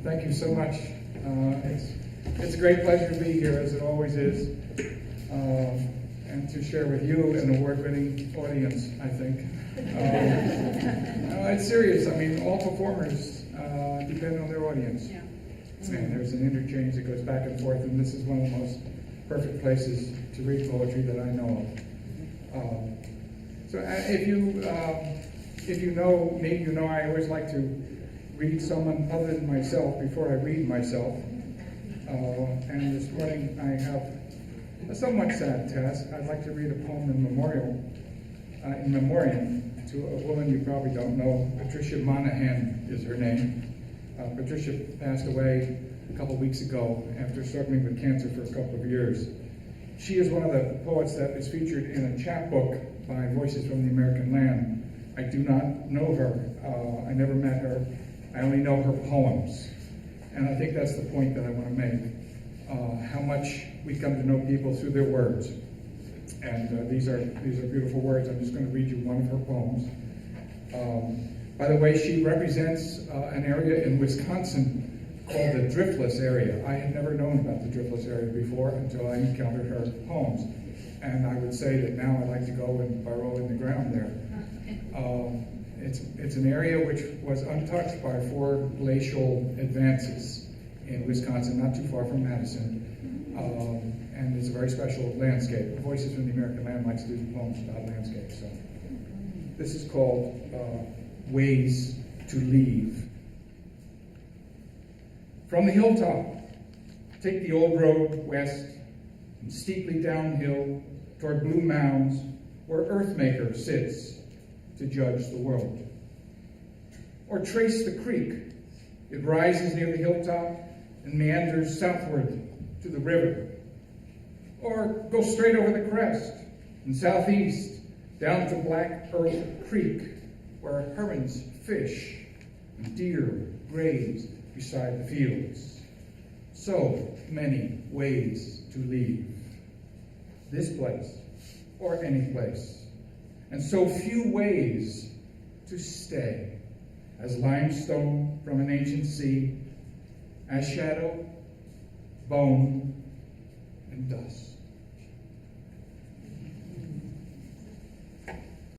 Thank you so much. It's a great pleasure to be here, as it always is, and to share with you an award-winning audience, I think. It's serious. I mean, all performers depend on their audience. Yeah. And there's an interchange that goes back and forth, and this is one of the most perfect places to read poetry that I know of. So if you know me, you know I always like to read someone other than myself before I read myself. And this morning I have a somewhat sad task. I'd like to read a poem in memoriam to a woman you probably don't know. Patricia Monaghan is her name. Patricia passed away a couple weeks ago after struggling with cancer for a couple of years. She is one of the poets that is featured in a chapbook by Voices from the American Land. I do not know her. I never met her. I only know her poems. And I think that's the point that I want to make. How much we come to know people through their words. And these are beautiful words. I'm just going to read you one of her poems. By the way, she represents an area in Wisconsin called the Driftless area. I had never known about the Driftless area before until I encountered her poems. And I would say that now I'd like to go and burrow in the ground there. It's an area which was untouched by 4 glacial advances in Wisconsin, not too far from Madison. And it's a very special landscape. Voices from the American Land likes to do poems about landscapes. So this is called Ways to Leave. From the hilltop, take the old road west and steeply downhill toward blue mounds where Earthmaker sits to judge the world. Or trace the creek. It rises near the hilltop and meanders southward to the river. Or go straight over the crest and southeast down to Black Earth Creek, where herons fish and deer graze beside the fields. So many ways to leave this place or any place, and so few ways to stay, as limestone from an ancient sea, as shadow, bone, and dust.